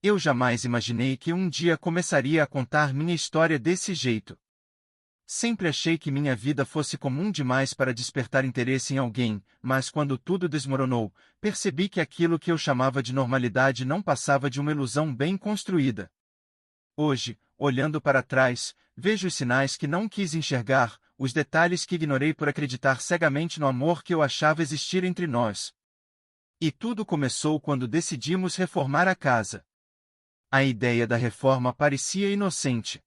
Eu jamais imaginei que um dia começaria a contar minha história desse jeito. Sempre achei que minha vida fosse comum demais para despertar interesse em alguém, mas quando tudo desmoronou, percebi que aquilo que eu chamava de normalidade não passava de uma ilusão bem construída. Hoje, olhando para trás, vejo os sinais que não quis enxergar, os detalhes que ignorei por acreditar cegamente no amor que eu achava existir entre nós. E tudo começou quando decidimos reformar a casa. A ideia da reforma parecia inocente.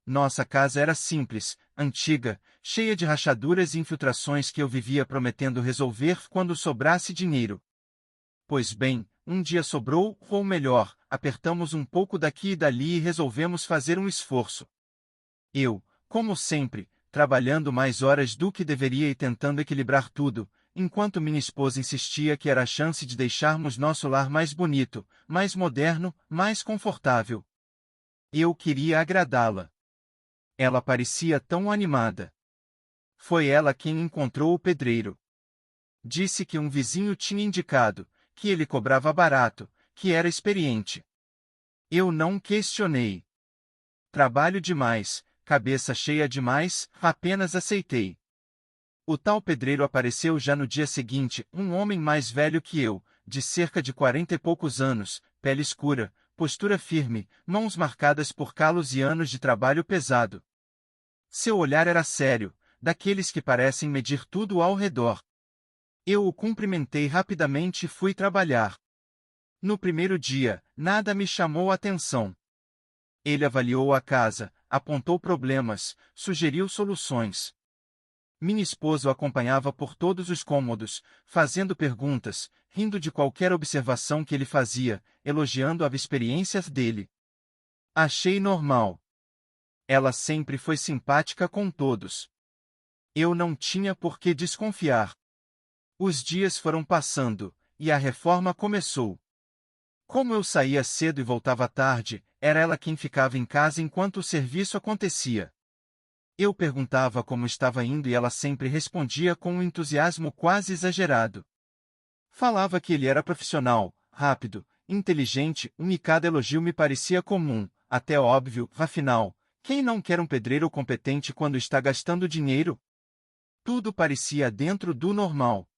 Nossa casa era simples, antiga, cheia de rachaduras e infiltrações que eu vivia prometendo resolver quando sobrasse dinheiro. Pois bem, um dia sobrou, ou melhor, apertamos um pouco daqui e dali e resolvemos fazer um esforço. Eu, como sempre, trabalhando mais horas do que deveria e tentando equilibrar tudo, enquanto minha esposa insistia que era a chance de deixarmos nosso lar mais bonito, mais moderno, mais confortável. Eu queria agradá-la. Ela parecia tão animada. Foi ela quem encontrou o pedreiro. Disse que um vizinho tinha indicado, que ele cobrava barato, que era experiente. Eu não questionei. Trabalho demais, cabeça cheia demais, apenas aceitei. O tal pedreiro apareceu já no dia seguinte, um homem mais velho que eu, de cerca de 40 e poucos anos, pele escura, postura firme, mãos marcadas por calos e anos de trabalho pesado. Seu olhar era sério, daqueles que parecem medir tudo ao redor. Eu o cumprimentei rapidamente e fui trabalhar. No primeiro dia, nada me chamou a atenção. Ele avaliou a casa, apontou problemas, sugeriu soluções. Minha esposa o acompanhava por todos os cômodos, fazendo perguntas, rindo de qualquer observação que ele fazia, elogiando a experiência dele. Achei normal. Ela sempre foi simpática com todos. Eu não tinha por que desconfiar. Os dias foram passando, e a reforma começou. Como eu saía cedo e voltava tarde, era ela quem ficava em casa enquanto o serviço acontecia. Eu perguntava como estava indo e ela sempre respondia com um entusiasmo quase exagerado. Falava que ele era profissional, rápido, inteligente, e cada elogio me parecia comum, até óbvio, afinal, quem não quer um pedreiro competente quando está gastando dinheiro? Tudo parecia dentro do normal.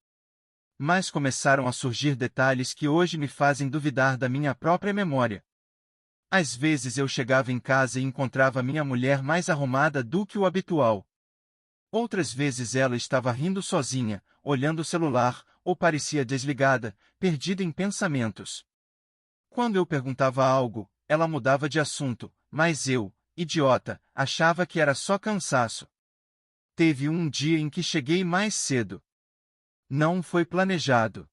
Mas começaram a surgir detalhes que hoje me fazem duvidar da minha própria memória. Às vezes eu chegava em casa e encontrava minha mulher mais arrumada do que o habitual. Outras vezes ela estava rindo sozinha, olhando o celular, ou parecia desligada, perdida em pensamentos. Quando eu perguntava algo, ela mudava de assunto, mas eu, idiota, achava que era só cansaço. Teve um dia em que cheguei mais cedo. Não foi planejado.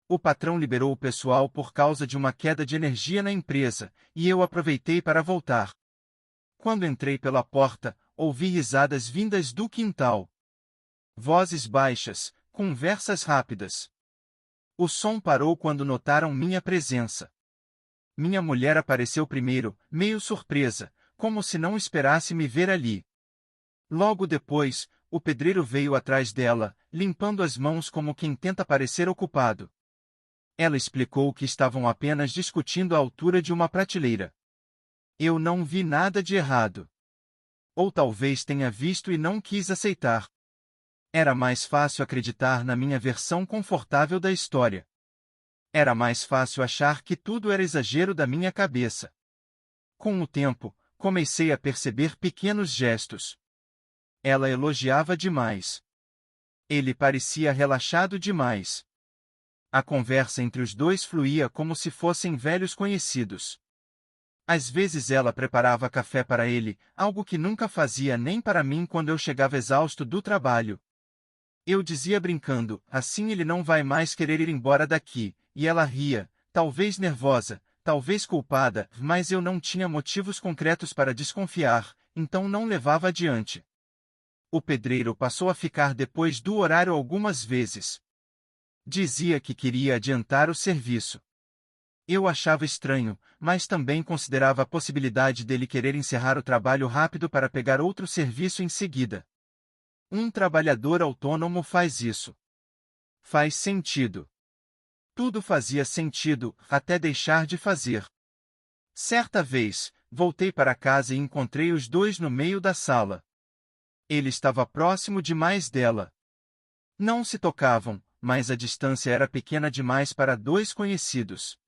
O patrão liberou o pessoal por causa de uma queda de energia na empresa, e eu aproveitei para voltar. Quando entrei pela porta, ouvi risadas vindas do quintal. Vozes baixas, conversas rápidas. O som parou quando notaram minha presença. Minha mulher apareceu primeiro, meio surpresa, como se não esperasse me ver ali. Logo depois, o pedreiro veio atrás dela, limpando as mãos como quem tenta parecer ocupado. Ela explicou que estavam apenas discutindo a altura de uma prateleira. Eu não vi nada de errado. Ou talvez tenha visto e não quis aceitar. Era mais fácil acreditar na minha versão confortável da história. Era mais fácil achar que tudo era exagero da minha cabeça. Com o tempo, comecei a perceber pequenos gestos. Ela elogiava demais. Ele parecia relaxado demais. A conversa entre os dois fluía como se fossem velhos conhecidos. Às vezes ela preparava café para ele, algo que nunca fazia nem para mim quando eu chegava exausto do trabalho. Eu dizia brincando, assim ele não vai mais querer ir embora daqui, e ela ria, talvez nervosa, talvez culpada, mas eu não tinha motivos concretos para desconfiar, então não levava adiante. O pedreiro passou a ficar depois do horário algumas vezes. Dizia que queria adiantar o serviço. Eu achava estranho, mas também considerava a possibilidade dele querer encerrar o trabalho rápido para pegar outro serviço em seguida. Um trabalhador autônomo faz isso. Faz sentido. Tudo fazia sentido, até deixar de fazer. Certa vez, voltei para casa e encontrei os dois no meio da sala. Ele estava próximo demais dela. Não se tocavam, mas a distância era pequena demais para dois conhecidos.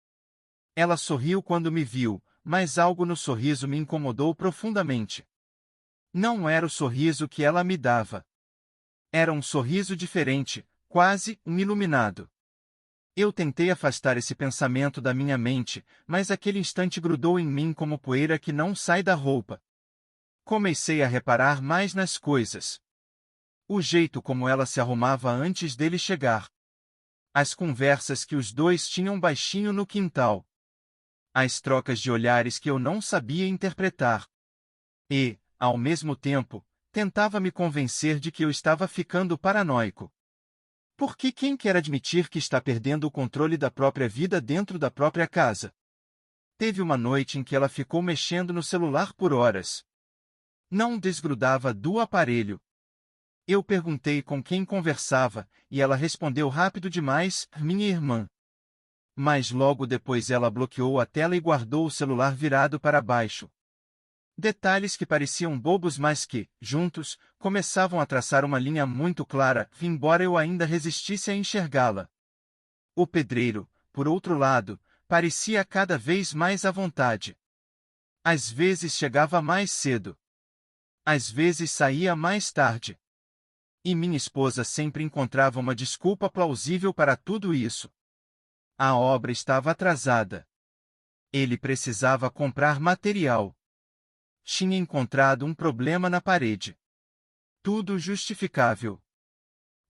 Ela sorriu quando me viu, mas algo no sorriso me incomodou profundamente. Não era o sorriso que ela me dava. Era um sorriso diferente, quase um iluminado. Eu tentei afastar esse pensamento da minha mente, mas aquele instante grudou em mim como poeira que não sai da roupa. Comecei a reparar mais nas coisas. O jeito como ela se arrumava antes dele chegar. As conversas que os dois tinham baixinho no quintal. As trocas de olhares que eu não sabia interpretar. E, ao mesmo tempo, tentava me convencer de que eu estava ficando paranoico. Porque quem quer admitir que está perdendo o controle da própria vida dentro da própria casa? Teve uma noite em que ela ficou mexendo no celular por horas. Não desgrudava do aparelho. Eu perguntei com quem conversava, e ela respondeu rápido demais, minha irmã. Mas logo depois ela bloqueou a tela e guardou o celular virado para baixo. Detalhes que pareciam bobos mas que, juntos, começavam a traçar uma linha muito clara, embora eu ainda resistisse a enxergá-la. O pedreiro, por outro lado, parecia cada vez mais à vontade. Às vezes chegava mais cedo. Às vezes saía mais tarde. E minha esposa sempre encontrava uma desculpa plausível para tudo isso. A obra estava atrasada. Ele precisava comprar material. Tinha encontrado um problema na parede. Tudo justificável.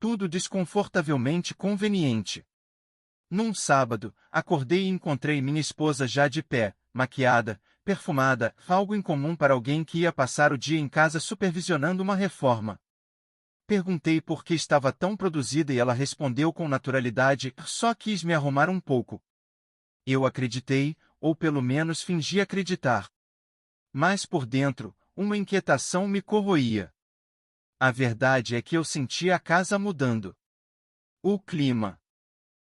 Tudo desconfortavelmente conveniente. Num sábado, acordei e encontrei minha esposa já de pé, maquiada, perfumada, algo incomum para alguém que ia passar o dia em casa supervisionando uma reforma. Perguntei por que estava tão produzida e ela respondeu com naturalidade, só quis me arrumar um pouco. Eu acreditei, ou pelo menos fingi acreditar. Mas por dentro, uma inquietação me corroía. A verdade é que eu sentia a casa mudando. O clima.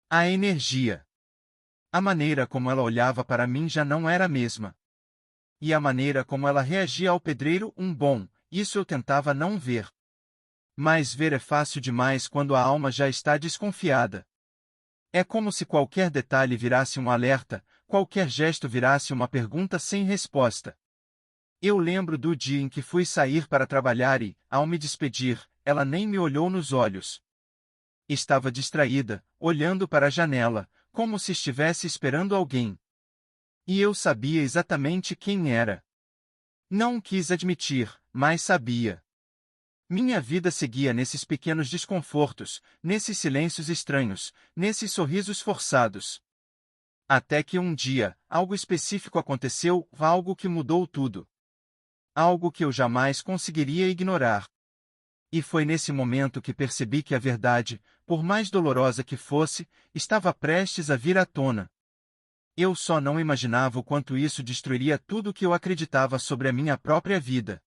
A energia. A maneira como ela olhava para mim já não era a mesma. E a maneira como ela reagia ao pedreiro, isso eu tentava não ver. Mas ver é fácil demais quando a alma já está desconfiada. É como se qualquer detalhe virasse um alerta, qualquer gesto virasse uma pergunta sem resposta. Eu lembro do dia em que fui sair para trabalhar e, ao me despedir, ela nem me olhou nos olhos. Estava distraída, olhando para a janela, como se estivesse esperando alguém. E eu sabia exatamente quem era. Não quis admitir, mas sabia. Minha vida seguia nesses pequenos desconfortos, nesses silêncios estranhos, nesses sorrisos forçados. Até que um dia, algo específico aconteceu, algo que mudou tudo. Algo que eu jamais conseguiria ignorar. E foi nesse momento que percebi que a verdade, por mais dolorosa que fosse, estava prestes a vir à tona. Eu só não imaginava o quanto isso destruiria tudo o que eu acreditava sobre a minha própria vida.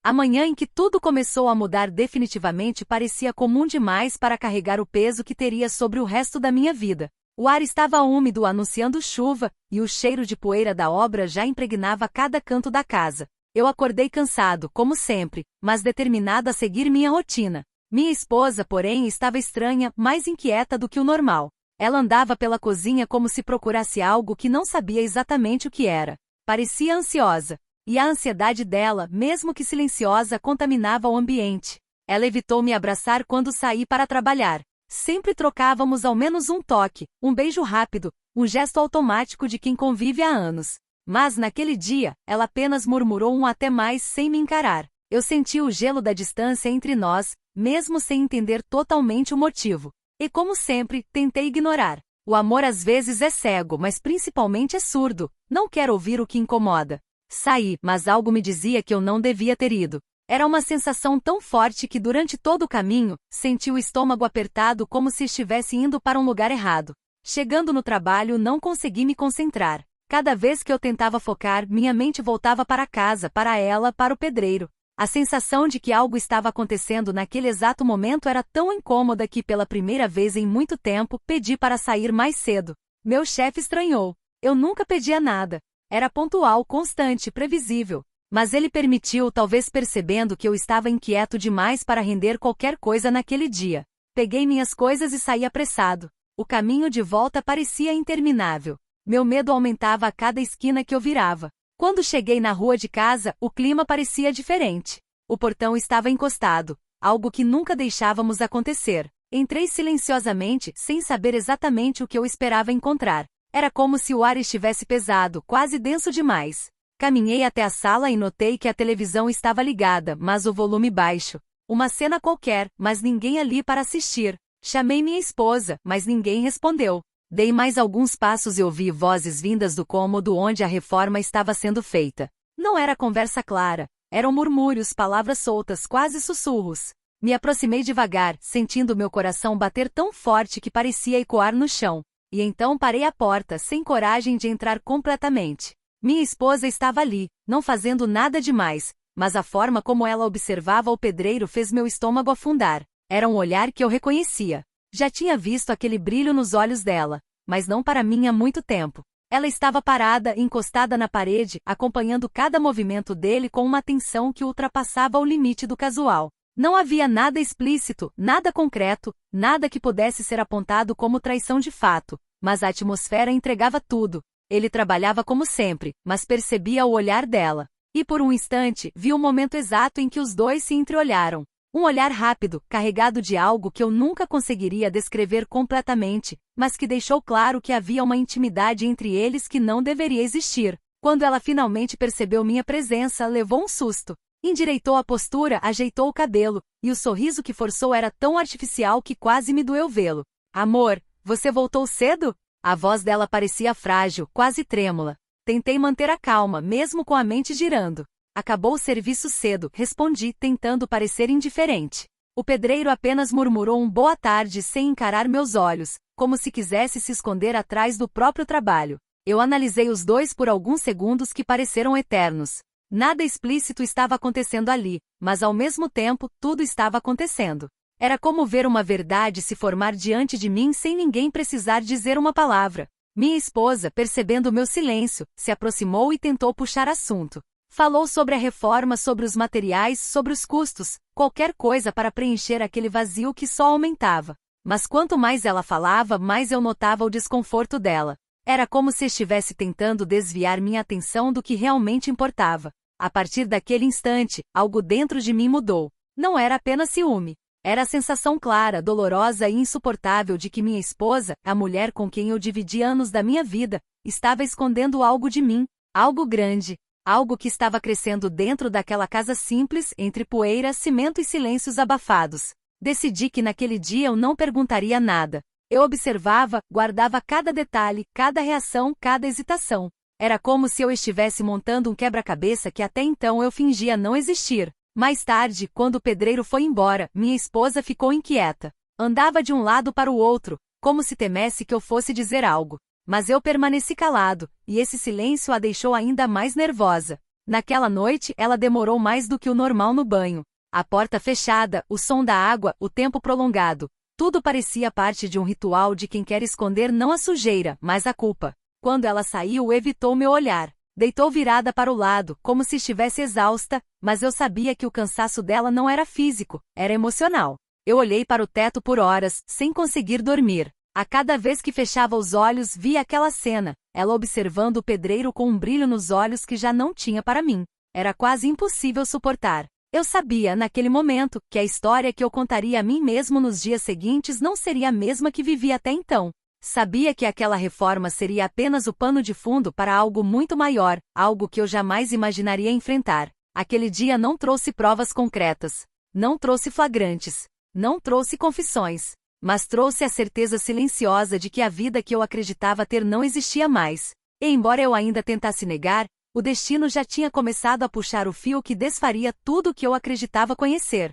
A manhã em que tudo começou a mudar definitivamente parecia comum demais para carregar o peso que teria sobre o resto da minha vida. O ar estava úmido anunciando chuva, e o cheiro de poeira da obra já impregnava cada canto da casa. Eu acordei cansado, como sempre, mas determinado a seguir minha rotina. Minha esposa, porém, estava estranha, mais inquieta do que o normal. Ela andava pela cozinha como se procurasse algo que não sabia exatamente o que era. Parecia ansiosa. E a ansiedade dela, mesmo que silenciosa, contaminava o ambiente. Ela evitou me abraçar quando saí para trabalhar. Sempre trocávamos ao menos um toque, um beijo rápido, um gesto automático de quem convive há anos. Mas naquele dia, ela apenas murmurou um até mais sem me encarar. Eu senti o gelo da distância entre nós, mesmo sem entender totalmente o motivo. E como sempre, tentei ignorar. O amor às vezes é cego, mas principalmente é surdo. Não quer ouvir o que incomoda. Saí, mas algo me dizia que eu não devia ter ido. Era uma sensação tão forte que durante todo o caminho, senti o estômago apertado como se estivesse indo para um lugar errado. Chegando no trabalho, não consegui me concentrar. Cada vez que eu tentava focar, minha mente voltava para casa, para ela, para o pedreiro. A sensação de que algo estava acontecendo naquele exato momento era tão incômoda que, pela primeira vez em muito tempo, pedi para sair mais cedo. Meu chefe estranhou. Eu nunca pedia nada. Era pontual, constante, previsível. Mas ele permitiu, talvez percebendo que eu estava inquieto demais para render qualquer coisa naquele dia. Peguei minhas coisas e saí apressado. O caminho de volta parecia interminável. Meu medo aumentava a cada esquina que eu virava. Quando cheguei na rua de casa, o clima parecia diferente. O portão estava encostado, algo que nunca deixávamos acontecer. Entrei silenciosamente, sem saber exatamente o que eu esperava encontrar. Era como se o ar estivesse pesado, quase denso demais. Caminhei até a sala e notei que a televisão estava ligada, mas o volume baixo. Uma cena qualquer, mas ninguém ali para assistir. Chamei minha esposa, mas ninguém respondeu. Dei mais alguns passos e ouvi vozes vindas do cômodo onde a reforma estava sendo feita. Não era conversa clara. Eram murmúrios, palavras soltas, quase sussurros. Me aproximei devagar, sentindo meu coração bater tão forte que parecia ecoar no chão. E então parei à porta, sem coragem de entrar completamente. Minha esposa estava ali, não fazendo nada demais, mas a forma como ela observava o pedreiro fez meu estômago afundar. Era um olhar que eu reconhecia. Já tinha visto aquele brilho nos olhos dela, mas não para mim há muito tempo. Ela estava parada, encostada na parede, acompanhando cada movimento dele com uma atenção que ultrapassava o limite do casual. Não havia nada explícito, nada concreto, nada que pudesse ser apontado como traição de fato, mas a atmosfera entregava tudo. Ele trabalhava como sempre, mas percebia o olhar dela. E por um instante, vi o momento exato em que os dois se entreolharam. Um olhar rápido, carregado de algo que eu nunca conseguiria descrever completamente, mas que deixou claro que havia uma intimidade entre eles que não deveria existir. Quando ela finalmente percebeu minha presença, levou um susto. Endireitou a postura, ajeitou o cabelo, e o sorriso que forçou era tão artificial que quase me doeu vê-lo. Amor, você voltou cedo? A voz dela parecia frágil, quase trêmula. Tentei manter a calma, mesmo com a mente girando. Acabou o serviço cedo, respondi, tentando parecer indiferente. O pedreiro apenas murmurou um boa tarde sem encarar meus olhos, como se quisesse se esconder atrás do próprio trabalho. Eu analisei os dois por alguns segundos que pareceram eternos. Nada explícito estava acontecendo ali, mas ao mesmo tempo, tudo estava acontecendo. Era como ver uma verdade se formar diante de mim sem ninguém precisar dizer uma palavra. Minha esposa, percebendo meu silêncio, se aproximou e tentou puxar assunto. Falou sobre a reforma, sobre os materiais, sobre os custos, qualquer coisa para preencher aquele vazio que só aumentava. Mas quanto mais ela falava, mais eu notava o desconforto dela. Era como se estivesse tentando desviar minha atenção do que realmente importava. A partir daquele instante, algo dentro de mim mudou. Não era apenas ciúme. Era a sensação clara, dolorosa e insuportável de que minha esposa, a mulher com quem eu dividi anos da minha vida, estava escondendo algo de mim, algo grande, algo que estava crescendo dentro daquela casa simples, entre poeira, cimento e silêncios abafados. Decidi que naquele dia eu não perguntaria nada. Eu observava, guardava cada detalhe, cada reação, cada hesitação. Era como se eu estivesse montando um quebra-cabeça que até então eu fingia não existir. Mais tarde, quando o pedreiro foi embora, minha esposa ficou inquieta. Andava de um lado para o outro, como se temesse que eu fosse dizer algo. Mas eu permaneci calado, e esse silêncio a deixou ainda mais nervosa. Naquela noite, ela demorou mais do que o normal no banho. A porta fechada, o som da água, o tempo prolongado. Tudo parecia parte de um ritual de quem quer esconder não a sujeira, mas a culpa. Quando ela saiu, evitou meu olhar. Deitou virada para o lado, como se estivesse exausta, mas eu sabia que o cansaço dela não era físico, era emocional. Eu olhei para o teto por horas, sem conseguir dormir. A cada vez que fechava os olhos, via aquela cena, ela observando o pedreiro com um brilho nos olhos que já não tinha para mim. Era quase impossível suportar. Eu sabia, naquele momento, que a história que eu contaria a mim mesmo nos dias seguintes não seria a mesma que vivi até então. Sabia que aquela reforma seria apenas o pano de fundo para algo muito maior, algo que eu jamais imaginaria enfrentar. Aquele dia não trouxe provas concretas, não trouxe flagrantes, não trouxe confissões, mas trouxe a certeza silenciosa de que a vida que eu acreditava ter não existia mais. E embora eu ainda tentasse negar, o destino já tinha começado a puxar o fio que desfaria tudo o que eu acreditava conhecer.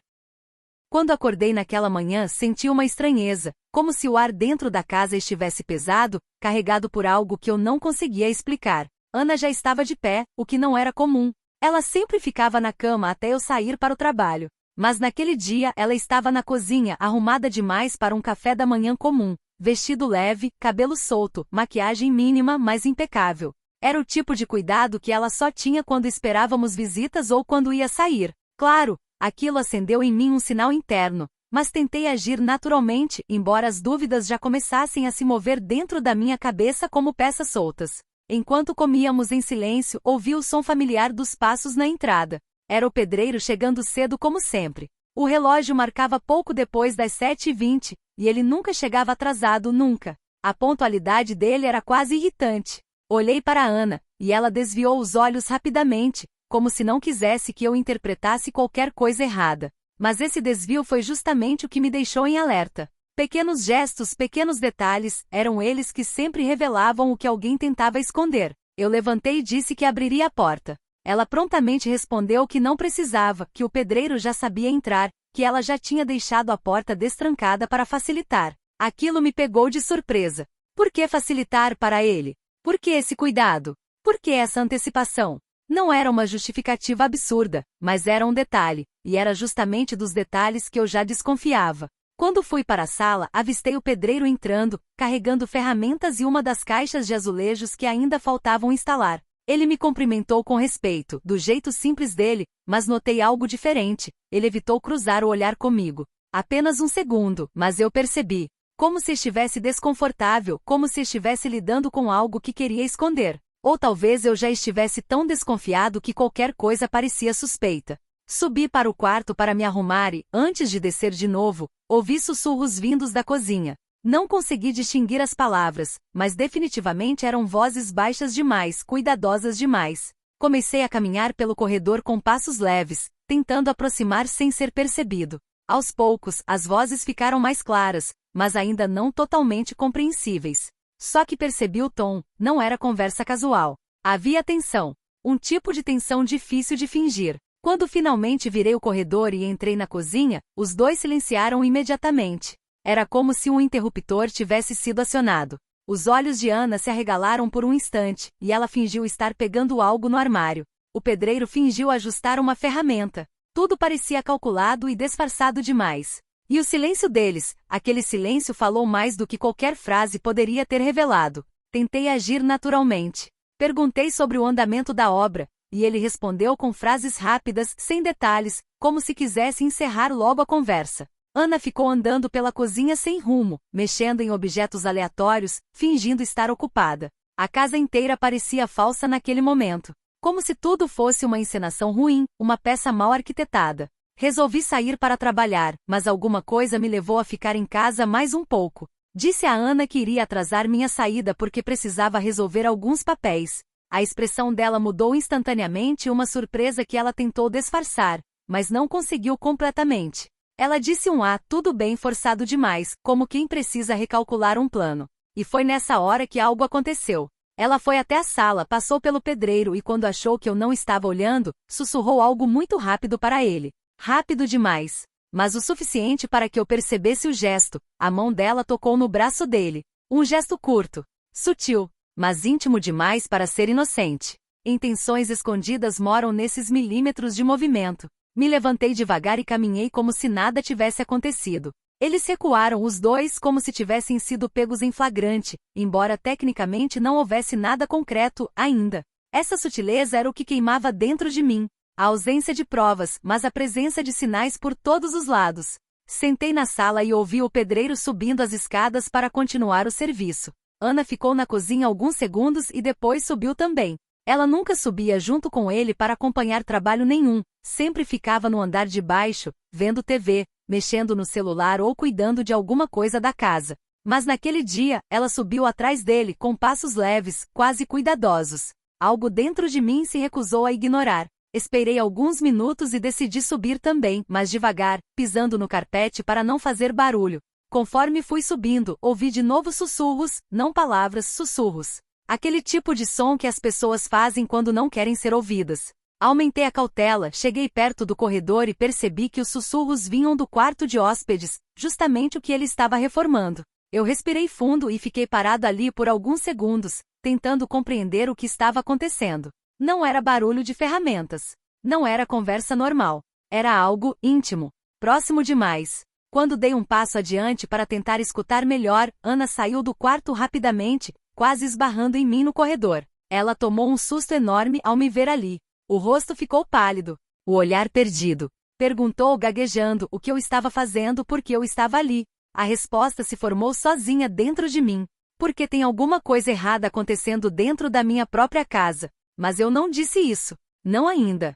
Quando acordei naquela manhã, senti uma estranheza, como se o ar dentro da casa estivesse pesado, carregado por algo que eu não conseguia explicar. Ana já estava de pé, o que não era comum. Ela sempre ficava na cama até eu sair para o trabalho. Mas naquele dia ela estava na cozinha, arrumada demais para um café da manhã comum. Vestido leve, cabelo solto, maquiagem mínima, mas impecável. Era o tipo de cuidado que ela só tinha quando esperávamos visitas ou quando ia sair. Claro, aquilo acendeu em mim um sinal interno, mas tentei agir naturalmente, embora as dúvidas já começassem a se mover dentro da minha cabeça como peças soltas. Enquanto comíamos em silêncio, ouvi o som familiar dos passos na entrada. Era o pedreiro chegando cedo como sempre. O relógio marcava pouco depois das 7h20, e ele nunca chegava atrasado, nunca. A pontualidade dele era quase irritante. Olhei para Ana, e ela desviou os olhos rapidamente, como se não quisesse que eu interpretasse qualquer coisa errada. Mas esse desvio foi justamente o que me deixou em alerta. Pequenos gestos, pequenos detalhes, eram eles que sempre revelavam o que alguém tentava esconder. Eu levantei e disse que abriria a porta. Ela prontamente respondeu que não precisava, que o pedreiro já sabia entrar, que ela já tinha deixado a porta destrancada para facilitar. Aquilo me pegou de surpresa. Por que facilitar para ele? Por que esse cuidado? Por que essa antecipação? Não era uma justificativa absurda, mas era um detalhe, e era justamente dos detalhes que eu já desconfiava. Quando fui para a sala, avistei o pedreiro entrando, carregando ferramentas e uma das caixas de azulejos que ainda faltavam instalar. Ele me cumprimentou com respeito, do jeito simples dele, mas notei algo diferente. Ele evitou cruzar o olhar comigo. Apenas um segundo, mas eu percebi. Como se estivesse desconfortável, como se estivesse lidando com algo que queria esconder. Ou talvez eu já estivesse tão desconfiado que qualquer coisa parecia suspeita. Subi para o quarto para me arrumar e, antes de descer de novo, ouvi sussurros vindos da cozinha. Não consegui distinguir as palavras, mas definitivamente eram vozes baixas demais, cuidadosas demais. Comecei a caminhar pelo corredor com passos leves, tentando aproximar sem ser percebido. Aos poucos, as vozes ficaram mais claras, mas ainda não totalmente compreensíveis. Só que percebi o tom, não era conversa casual. Havia tensão. Um tipo de tensão difícil de fingir. Quando finalmente virei o corredor e entrei na cozinha, os dois silenciaram imediatamente. Era como se um interruptor tivesse sido acionado. Os olhos de Ana se arregalaram por um instante, e ela fingiu estar pegando algo no armário. O pedreiro fingiu ajustar uma ferramenta. Tudo parecia calculado e disfarçado demais. E o silêncio deles, aquele silêncio falou mais do que qualquer frase poderia ter revelado. Tentei agir naturalmente. Perguntei sobre o andamento da obra, e ele respondeu com frases rápidas, sem detalhes, como se quisesse encerrar logo a conversa. Ana ficou andando pela cozinha sem rumo, mexendo em objetos aleatórios, fingindo estar ocupada. A casa inteira parecia falsa naquele momento. Como se tudo fosse uma encenação ruim, uma peça mal arquitetada. Resolvi sair para trabalhar, mas alguma coisa me levou a ficar em casa mais um pouco. Disse a Ana que iria atrasar minha saída porque precisava resolver alguns papéis. A expressão dela mudou instantaneamente, uma surpresa que ela tentou disfarçar, mas não conseguiu completamente. Ela disse tudo bem forçado demais, como quem precisa recalcular um plano. E foi nessa hora que algo aconteceu. Ela foi até a sala, passou pelo pedreiro e quando achou que eu não estava olhando, sussurrou algo muito rápido para ele. Rápido demais. Mas o suficiente para que eu percebesse o gesto. A mão dela tocou no braço dele. Um gesto curto, sutil, mas íntimo demais para ser inocente. Intenções escondidas moram nesses milímetros de movimento. Me levantei devagar e caminhei como se nada tivesse acontecido. Eles recuaram os dois como se tivessem sido pegos em flagrante, embora tecnicamente não houvesse nada concreto ainda. Essa sutileza era o que queimava dentro de mim. A ausência de provas, mas a presença de sinais por todos os lados. Sentei na sala e ouvi o pedreiro subindo as escadas para continuar o serviço. Ana ficou na cozinha alguns segundos e depois subiu também. Ela nunca subia junto com ele para acompanhar trabalho nenhum, sempre ficava no andar de baixo, vendo TV, mexendo no celular ou cuidando de alguma coisa da casa. Mas naquele dia, ela subiu atrás dele com passos leves, quase cuidadosos. Algo dentro de mim se recusou a ignorar. Esperei alguns minutos e decidi subir também, mas devagar, pisando no carpete para não fazer barulho. Conforme fui subindo, ouvi de novo sussurros, não palavras, sussurros. Aquele tipo de som que as pessoas fazem quando não querem ser ouvidas. Aumentei a cautela, cheguei perto do corredor e percebi que os sussurros vinham do quarto de hóspedes, justamente o que ele estava reformando. Eu respirei fundo e fiquei parado ali por alguns segundos, tentando compreender o que estava acontecendo. Não era barulho de ferramentas. Não era conversa normal. Era algo íntimo. Próximo demais. Quando dei um passo adiante para tentar escutar melhor, Ana saiu do quarto rapidamente, quase esbarrando em mim no corredor. Ela tomou um susto enorme ao me ver ali. O rosto ficou pálido, o olhar perdido. Perguntou gaguejando o que eu estava fazendo porque eu estava ali. A resposta se formou sozinha dentro de mim. Porque tem alguma coisa errada acontecendo dentro da minha própria casa. Mas eu não disse isso. Não ainda.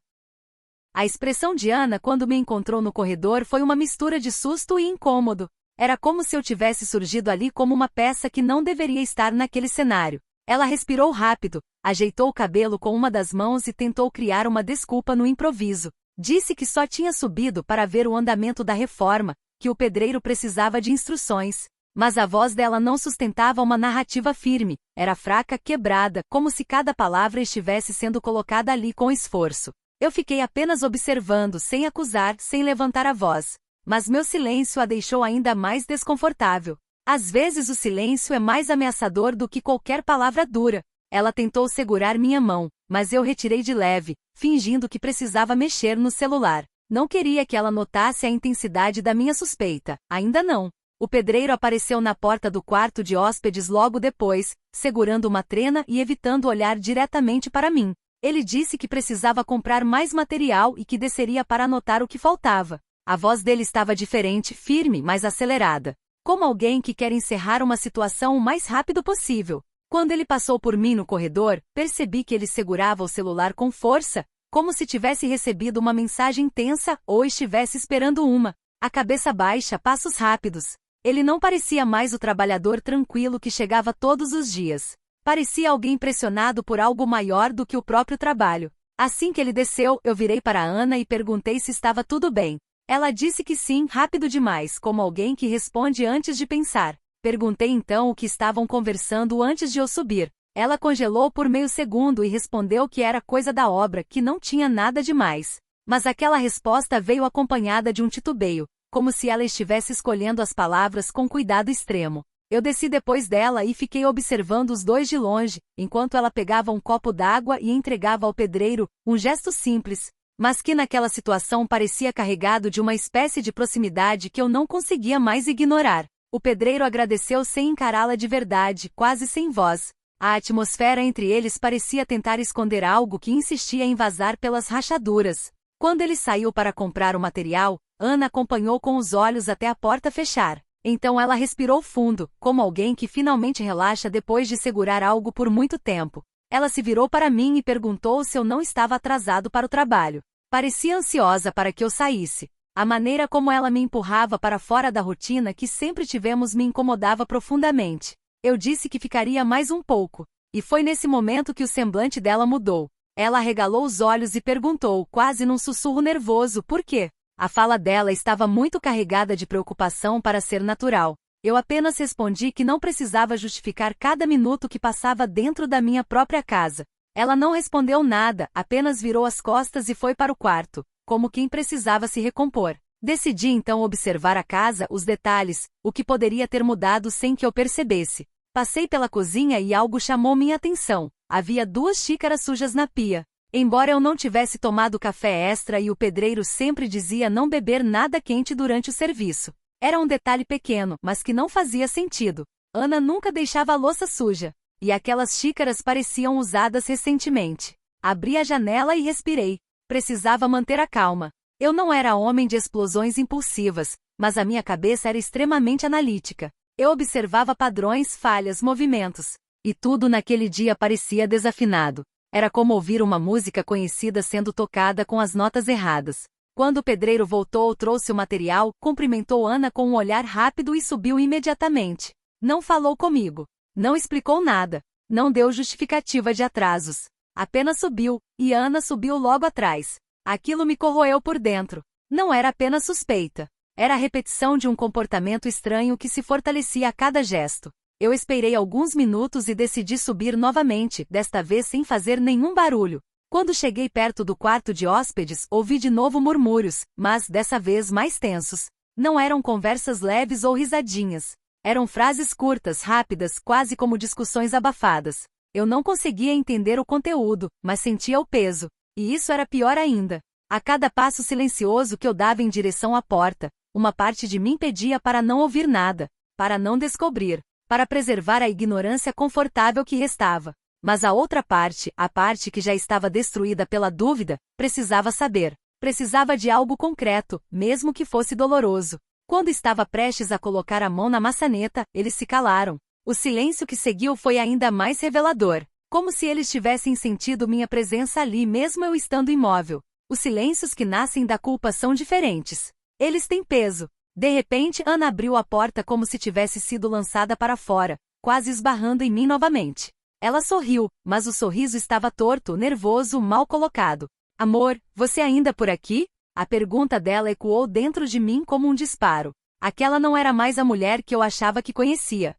A expressão de Ana quando me encontrou no corredor foi uma mistura de susto e incômodo. Era como se eu tivesse surgido ali como uma peça que não deveria estar naquele cenário. Ela respirou rápido, ajeitou o cabelo com uma das mãos e tentou criar uma desculpa no improviso. Disse que só tinha subido para ver o andamento da reforma, que o pedreiro precisava de instruções. Mas a voz dela não sustentava uma narrativa firme, era fraca, quebrada, como se cada palavra estivesse sendo colocada ali com esforço. Eu fiquei apenas observando, sem acusar, sem levantar a voz. Mas meu silêncio a deixou ainda mais desconfortável. Às vezes o silêncio é mais ameaçador do que qualquer palavra dura. Ela tentou segurar minha mão, mas eu retirei de leve, fingindo que precisava mexer no celular. Não queria que ela notasse a intensidade da minha suspeita, ainda não. O pedreiro apareceu na porta do quarto de hóspedes logo depois, segurando uma trena e evitando olhar diretamente para mim. Ele disse que precisava comprar mais material e que desceria para anotar o que faltava. A voz dele estava diferente, firme, mas acelerada. Como alguém que quer encerrar uma situação o mais rápido possível. Quando ele passou por mim no corredor, percebi que ele segurava o celular com força, como se tivesse recebido uma mensagem tensa ou estivesse esperando uma. A cabeça baixa, passos rápidos. Ele não parecia mais o trabalhador tranquilo que chegava todos os dias. Parecia alguém pressionado por algo maior do que o próprio trabalho. Assim que ele desceu, eu virei para Ana e perguntei se estava tudo bem. Ela disse que sim, rápido demais, como alguém que responde antes de pensar. Perguntei então o que estavam conversando antes de eu subir. Ela congelou por meio segundo e respondeu que era coisa da obra, que não tinha nada demais. Mas aquela resposta veio acompanhada de um titubeio, como se ela estivesse escolhendo as palavras com cuidado extremo. Eu desci depois dela e fiquei observando os dois de longe, enquanto ela pegava um copo d'água e entregava ao pedreiro, um gesto simples, mas que naquela situação parecia carregado de uma espécie de proximidade que eu não conseguia mais ignorar. O pedreiro agradeceu sem encará-la de verdade, quase sem voz. A atmosfera entre eles parecia tentar esconder algo que insistia em vazar pelas rachaduras. Quando ele saiu para comprar o material, Ana acompanhou com os olhos até a porta fechar. Então ela respirou fundo, como alguém que finalmente relaxa depois de segurar algo por muito tempo. Ela se virou para mim e perguntou se eu não estava atrasado para o trabalho. Parecia ansiosa para que eu saísse. A maneira como ela me empurrava para fora da rotina que sempre tivemos me incomodava profundamente. Eu disse que ficaria mais um pouco. E foi nesse momento que o semblante dela mudou. Ela arregalou os olhos e perguntou, quase num sussurro nervoso, por quê? A fala dela estava muito carregada de preocupação para ser natural. Eu apenas respondi que não precisava justificar cada minuto que passava dentro da minha própria casa. Ela não respondeu nada, apenas virou as costas e foi para o quarto, como quem precisava se recompor. Decidi então observar a casa, os detalhes, o que poderia ter mudado sem que eu percebesse. Passei pela cozinha e algo chamou minha atenção. Havia 2 xícaras sujas na pia. Embora eu não tivesse tomado café extra e o pedreiro sempre dizia não beber nada quente durante o serviço. Era um detalhe pequeno, mas que não fazia sentido. Ana nunca deixava a louça suja. E aquelas xícaras pareciam usadas recentemente. Abri a janela e respirei. Precisava manter a calma. Eu não era homem de explosões impulsivas, mas a minha cabeça era extremamente analítica. Eu observava padrões, falhas, movimentos. E tudo naquele dia parecia desafinado. Era como ouvir uma música conhecida sendo tocada com as notas erradas. Quando o pedreiro voltou, trouxe o material, cumprimentou Ana com um olhar rápido e subiu imediatamente. Não falou comigo. Não explicou nada. Não deu justificativa de atrasos. Apenas subiu, e Ana subiu logo atrás. Aquilo me corroeu por dentro. Não era apenas suspeita. Era a repetição de um comportamento estranho que se fortalecia a cada gesto. Eu esperei alguns minutos e decidi subir novamente, desta vez sem fazer nenhum barulho. Quando cheguei perto do quarto de hóspedes, ouvi de novo murmúrios, mas dessa vez mais tensos. Não eram conversas leves ou risadinhas. Eram frases curtas, rápidas, quase como discussões abafadas. Eu não conseguia entender o conteúdo, mas sentia o peso. E isso era pior ainda. A cada passo silencioso que eu dava em direção à porta, uma parte de mim pedia para não ouvir nada, para não descobrir, para preservar a ignorância confortável que restava. Mas a outra parte, a parte que já estava destruída pela dúvida, precisava saber. Precisava de algo concreto, mesmo que fosse doloroso. Quando estava prestes a colocar a mão na maçaneta, eles se calaram. O silêncio que seguiu foi ainda mais revelador. Como se eles tivessem sentido minha presença ali mesmo eu estando imóvel. Os silêncios que nascem da culpa são diferentes. Eles têm peso. De repente, Ana abriu a porta como se tivesse sido lançada para fora, quase esbarrando em mim novamente. Ela sorriu, mas o sorriso estava torto, nervoso, mal colocado. Amor, você ainda por aqui? A pergunta dela ecoou dentro de mim como um disparo. Aquela não era mais a mulher que eu achava que conhecia.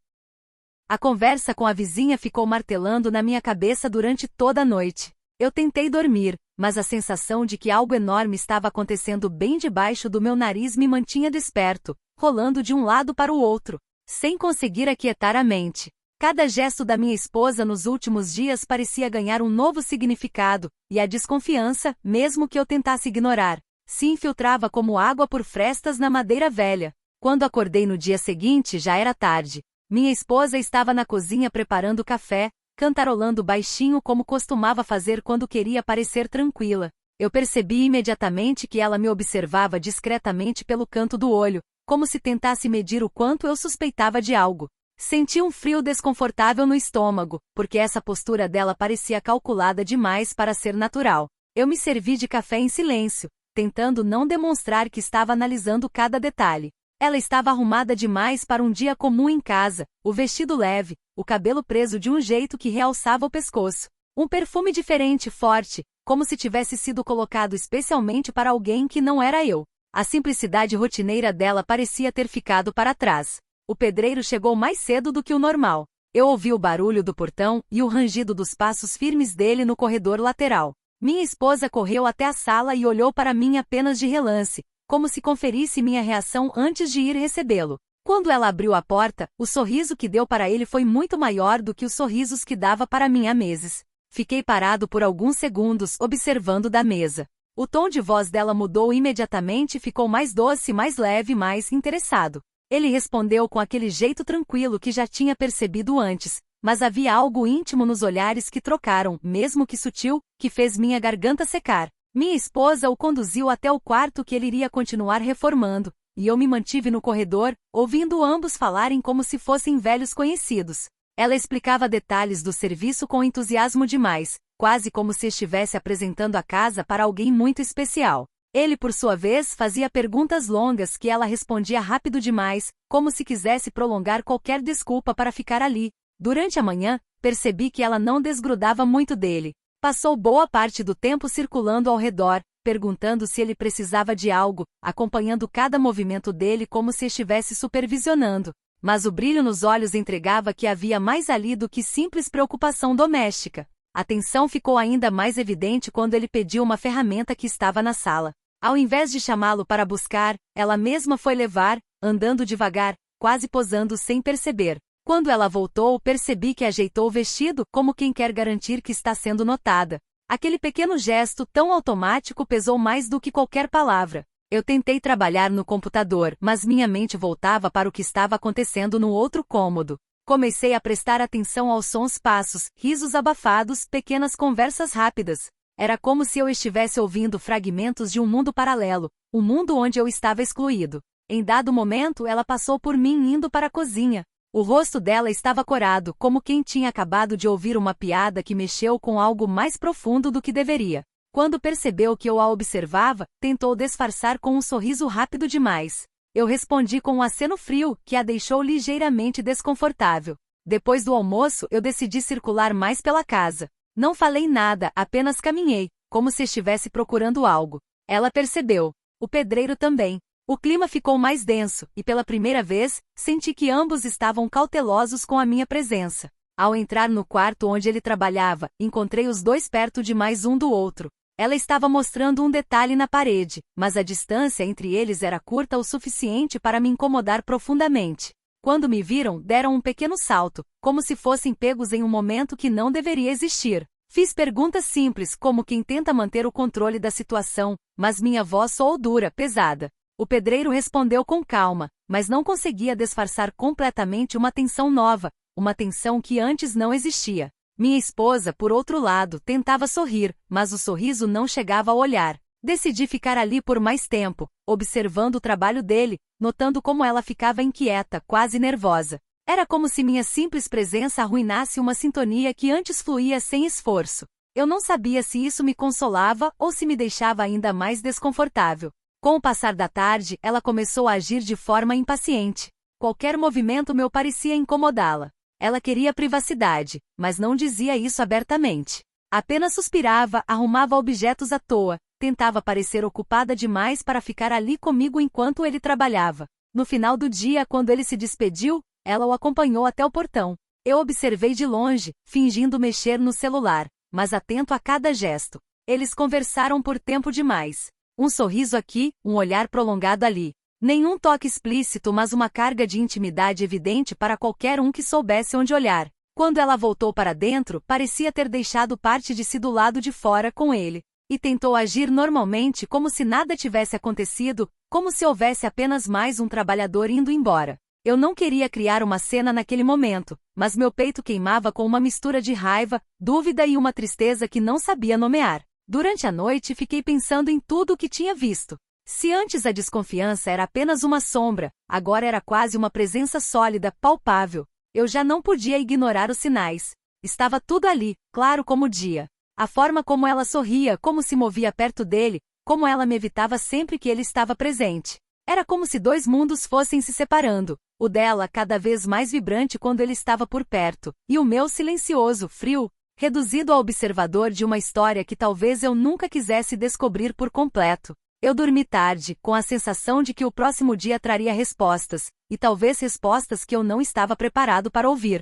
A conversa com a vizinha ficou martelando na minha cabeça durante toda a noite. Eu tentei dormir, mas a sensação de que algo enorme estava acontecendo bem debaixo do meu nariz me mantinha desperto, rolando de um lado para o outro, sem conseguir aquietar a mente. Cada gesto da minha esposa nos últimos dias parecia ganhar um novo significado, e a desconfiança, mesmo que eu tentasse ignorar, se infiltrava como água por frestas na madeira velha. Quando acordei no dia seguinte, já era tarde. Minha esposa estava na cozinha preparando café, cantarolando baixinho como costumava fazer quando queria parecer tranquila. Eu percebi imediatamente que ela me observava discretamente pelo canto do olho, como se tentasse medir o quanto eu suspeitava de algo. Senti um frio desconfortável no estômago, porque essa postura dela parecia calculada demais para ser natural. Eu me servi de café em silêncio, tentando não demonstrar que estava analisando cada detalhe. Ela estava arrumada demais para um dia comum em casa, o vestido leve, o cabelo preso de um jeito que realçava o pescoço. Um perfume diferente, forte, como se tivesse sido colocado especialmente para alguém que não era eu. A simplicidade rotineira dela parecia ter ficado para trás. O pedreiro chegou mais cedo do que o normal. Eu ouvi o barulho do portão e o rangido dos passos firmes dele no corredor lateral. Minha esposa correu até a sala e olhou para mim apenas de relance, como se conferisse minha reação antes de ir recebê-lo. Quando ela abriu a porta, o sorriso que deu para ele foi muito maior do que os sorrisos que dava para mim há meses. Fiquei parado por alguns segundos, observando da mesa. O tom de voz dela mudou imediatamente e ficou mais doce, mais leve, mais interessado. Ele respondeu com aquele jeito tranquilo que já tinha percebido antes, mas havia algo íntimo nos olhares que trocaram, mesmo que sutil, que fez minha garganta secar. Minha esposa o conduziu até o quarto que ele iria continuar reformando, e eu me mantive no corredor, ouvindo ambos falarem como se fossem velhos conhecidos. Ela explicava detalhes do serviço com entusiasmo demais, quase como se estivesse apresentando a casa para alguém muito especial. Ele, por sua vez, fazia perguntas longas que ela respondia rápido demais, como se quisesse prolongar qualquer desculpa para ficar ali. Durante a manhã, percebi que ela não desgrudava muito dele. Passou boa parte do tempo circulando ao redor, perguntando se ele precisava de algo, acompanhando cada movimento dele como se estivesse supervisionando. Mas o brilho nos olhos entregava que havia mais ali do que simples preocupação doméstica. A tensão ficou ainda mais evidente quando ele pediu uma ferramenta que estava na sala. Ao invés de chamá-lo para buscar, ela mesma foi levar, andando devagar, quase posando sem perceber. Quando ela voltou, percebi que ajeitou o vestido, como quem quer garantir que está sendo notada. Aquele pequeno gesto tão automático pesou mais do que qualquer palavra. Eu tentei trabalhar no computador, mas minha mente voltava para o que estava acontecendo no outro cômodo. Comecei a prestar atenção aos sons passos, risos abafados, pequenas conversas rápidas. Era como se eu estivesse ouvindo fragmentos de um mundo paralelo, um mundo onde eu estava excluído. Em dado momento, ela passou por mim indo para a cozinha. O rosto dela estava corado, como quem tinha acabado de ouvir uma piada que mexeu com algo mais profundo do que deveria. Quando percebeu que eu a observava, tentou disfarçar com um sorriso rápido demais. Eu respondi com um aceno frio, que a deixou ligeiramente desconfortável. Depois do almoço, eu decidi circular mais pela casa. Não falei nada, apenas caminhei, como se estivesse procurando algo. Ela percebeu. O pedreiro também. O clima ficou mais denso, e pela primeira vez, senti que ambos estavam cautelosos com a minha presença. Ao entrar no quarto onde ele trabalhava, encontrei os dois perto demais um do outro. Ela estava mostrando um detalhe na parede, mas a distância entre eles era curta o suficiente para me incomodar profundamente. Quando me viram, deram um pequeno salto, como se fossem pegos em um momento que não deveria existir. Fiz perguntas simples, como quem tenta manter o controle da situação, mas minha voz soou dura, pesada. O pedreiro respondeu com calma, mas não conseguia disfarçar completamente uma tensão nova, uma tensão que antes não existia. Minha esposa, por outro lado, tentava sorrir, mas o sorriso não chegava ao olhar. Decidi ficar ali por mais tempo, observando o trabalho dele, notando como ela ficava inquieta, quase nervosa. Era como se minha simples presença arruinasse uma sintonia que antes fluía sem esforço. Eu não sabia se isso me consolava ou se me deixava ainda mais desconfortável. Com o passar da tarde, ela começou a agir de forma impaciente. Qualquer movimento meu parecia incomodá-la. Ela queria privacidade, mas não dizia isso abertamente. Apenas suspirava, arrumava objetos à toa, tentava parecer ocupada demais para ficar ali comigo enquanto ele trabalhava. No final do dia, quando ele se despediu, ela o acompanhou até o portão. Eu observei de longe, fingindo mexer no celular, mas atento a cada gesto. Eles conversaram por tempo demais. Um sorriso aqui, um olhar prolongado ali. Nenhum toque explícito, mas uma carga de intimidade evidente para qualquer um que soubesse onde olhar. Quando ela voltou para dentro, parecia ter deixado parte de si do lado de fora com ele. E tentou agir normalmente como se nada tivesse acontecido, como se houvesse apenas mais um trabalhador indo embora. Eu não queria criar uma cena naquele momento, mas meu peito queimava com uma mistura de raiva, dúvida e uma tristeza que não sabia nomear. Durante a noite fiquei pensando em tudo o que tinha visto. Se antes a desconfiança era apenas uma sombra, agora era quase uma presença sólida, palpável. Eu já não podia ignorar os sinais. Estava tudo ali, claro como o dia. A forma como ela sorria, como se movia perto dele, como ela me evitava sempre que ele estava presente. Era como se dois mundos fossem se separando, o dela cada vez mais vibrante quando ele estava por perto, e o meu silencioso, frio, reduzido a observador de uma história que talvez eu nunca quisesse descobrir por completo. Eu dormi tarde, com a sensação de que o próximo dia traria respostas, e talvez respostas que eu não estava preparado para ouvir.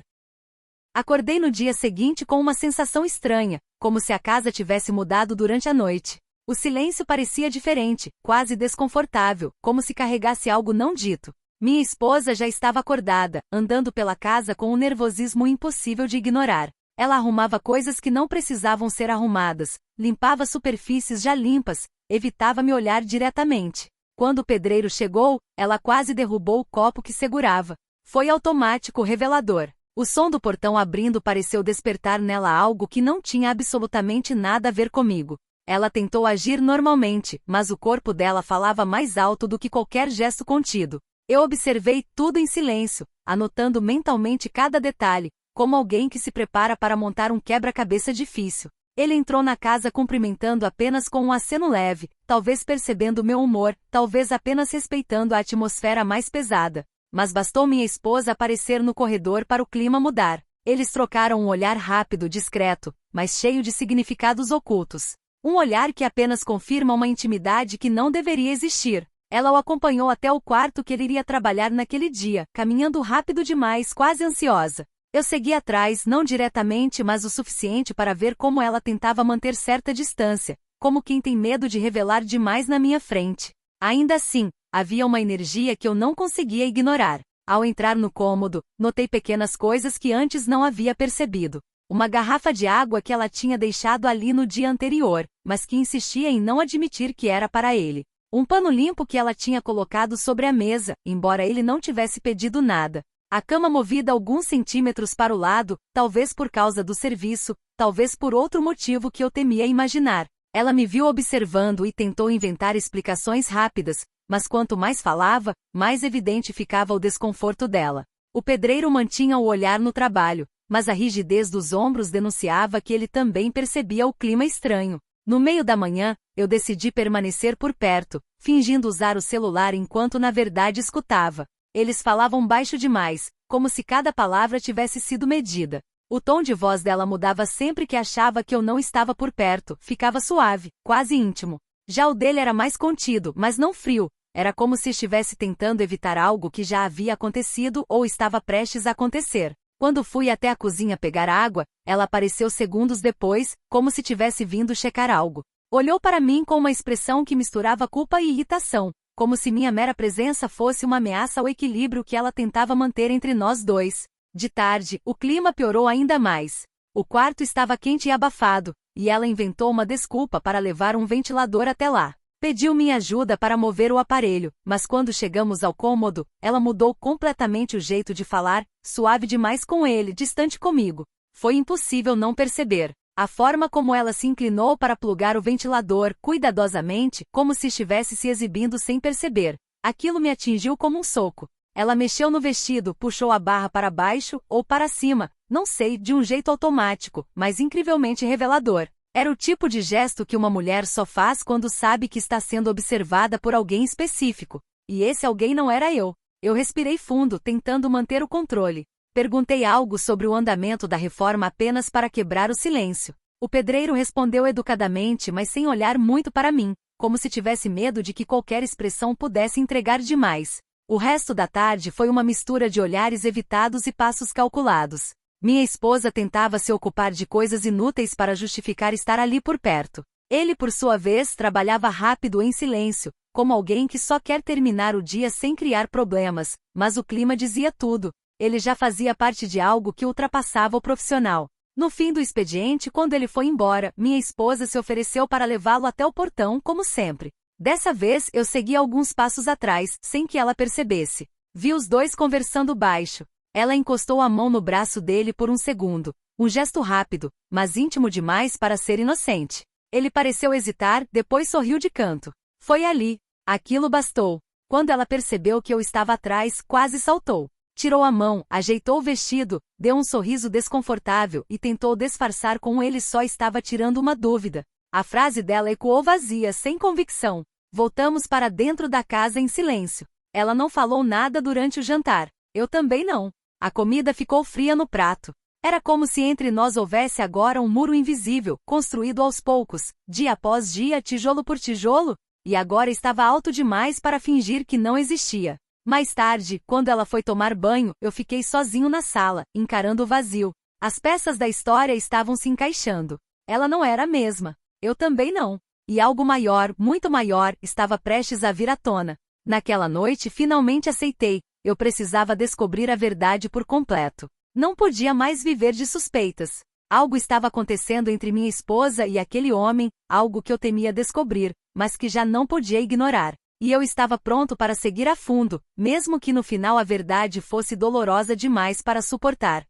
Acordei no dia seguinte com uma sensação estranha, como se a casa tivesse mudado durante a noite. O silêncio parecia diferente, quase desconfortável, como se carregasse algo não dito. Minha esposa já estava acordada, andando pela casa com um nervosismo impossível de ignorar. Ela arrumava coisas que não precisavam ser arrumadas, limpava superfícies já limpas, evitava me olhar diretamente. Quando o pedreiro chegou, ela quase derrubou o copo que segurava. Foi automático, revelador. O som do portão abrindo pareceu despertar nela algo que não tinha absolutamente nada a ver comigo. Ela tentou agir normalmente, mas o corpo dela falava mais alto do que qualquer gesto contido. Eu observei tudo em silêncio, anotando mentalmente cada detalhe, como alguém que se prepara para montar um quebra-cabeça difícil. Ele entrou na casa cumprimentando apenas com um aceno leve, talvez percebendo meu humor, talvez apenas respeitando a atmosfera mais pesada. Mas bastou minha esposa aparecer no corredor para o clima mudar. Eles trocaram um olhar rápido, discreto, mas cheio de significados ocultos. Um olhar que apenas confirma uma intimidade que não deveria existir. Ela o acompanhou até o quarto que ele iria trabalhar naquele dia, caminhando rápido demais, quase ansiosa. Eu segui atrás, não diretamente, mas o suficiente para ver como ela tentava manter certa distância, como quem tem medo de revelar demais na minha frente. Ainda assim, havia uma energia que eu não conseguia ignorar. Ao entrar no cômodo, notei pequenas coisas que antes não havia percebido. Uma garrafa de água que ela tinha deixado ali no dia anterior, mas que insistia em não admitir que era para ele. Um pano limpo que ela tinha colocado sobre a mesa, embora ele não tivesse pedido nada. A cama movida alguns centímetros para o lado, talvez por causa do serviço, talvez por outro motivo que eu temia imaginar. Ela me viu observando e tentou inventar explicações rápidas, mas quanto mais falava, mais evidente ficava o desconforto dela. O pedreiro mantinha o olhar no trabalho, mas a rigidez dos ombros denunciava que ele também percebia o clima estranho. No meio da manhã, eu decidi permanecer por perto, fingindo usar o celular enquanto na verdade escutava. Eles falavam baixo demais, como se cada palavra tivesse sido medida. O tom de voz dela mudava sempre que achava que eu não estava por perto, ficava suave, quase íntimo. Já o dele era mais contido, mas não frio. Era como se estivesse tentando evitar algo que já havia acontecido ou estava prestes a acontecer. Quando fui até a cozinha pegar água, ela apareceu segundos depois, como se tivesse vindo checar algo. Olhou para mim com uma expressão que misturava culpa e irritação, como se minha mera presença fosse uma ameaça ao equilíbrio que ela tentava manter entre nós dois. De tarde, o clima piorou ainda mais. O quarto estava quente e abafado, e ela inventou uma desculpa para levar um ventilador até lá. Pediu minha ajuda para mover o aparelho, mas quando chegamos ao cômodo, ela mudou completamente o jeito de falar, suave demais com ele, distante comigo. Foi impossível não perceber. A forma como ela se inclinou para plugar o ventilador, cuidadosamente, como se estivesse se exibindo sem perceber. Aquilo me atingiu como um soco. Ela mexeu no vestido, puxou a barra para baixo, ou para cima, não sei, de um jeito automático, mas incrivelmente revelador. Era o tipo de gesto que uma mulher só faz quando sabe que está sendo observada por alguém específico. E esse alguém não era eu. Eu respirei fundo, tentando manter o controle. Perguntei algo sobre o andamento da reforma apenas para quebrar o silêncio. O pedreiro respondeu educadamente, mas sem olhar muito para mim, como se tivesse medo de que qualquer expressão pudesse entregar demais. O resto da tarde foi uma mistura de olhares evitados e passos calculados. Minha esposa tentava se ocupar de coisas inúteis para justificar estar ali por perto. Ele, por sua vez, trabalhava rápido em silêncio, como alguém que só quer terminar o dia sem criar problemas, mas o clima dizia tudo. Ele já fazia parte de algo que ultrapassava o profissional. No fim do expediente, quando ele foi embora, minha esposa se ofereceu para levá-lo até o portão, como sempre. Dessa vez, eu segui alguns passos atrás, sem que ela percebesse. Vi os dois conversando baixo. Ela encostou a mão no braço dele por um segundo. Um gesto rápido, mas íntimo demais para ser inocente. Ele pareceu hesitar, depois sorriu de canto. Foi ali. Aquilo bastou. Quando ela percebeu que eu estava atrás, quase saltou. Tirou a mão, ajeitou o vestido, deu um sorriso desconfortável e tentou disfarçar como ele só estava tirando uma dúvida. A frase dela ecoou vazia, sem convicção. Voltamos para dentro da casa em silêncio. Ela não falou nada durante o jantar. Eu também não. A comida ficou fria no prato. Era como se entre nós houvesse agora um muro invisível, construído aos poucos, dia após dia, tijolo por tijolo, e agora estava alto demais para fingir que não existia. Mais tarde, quando ela foi tomar banho, eu fiquei sozinho na sala, encarando o vazio. As peças da história estavam se encaixando. Ela não era a mesma. Eu também não. E algo maior, muito maior, estava prestes a vir à tona. Naquela noite, finalmente aceitei. Eu precisava descobrir a verdade por completo. Não podia mais viver de suspeitas. Algo estava acontecendo entre minha esposa e aquele homem, algo que eu temia descobrir, mas que já não podia ignorar. E eu estava pronto para seguir a fundo, mesmo que no final a verdade fosse dolorosa demais para suportar.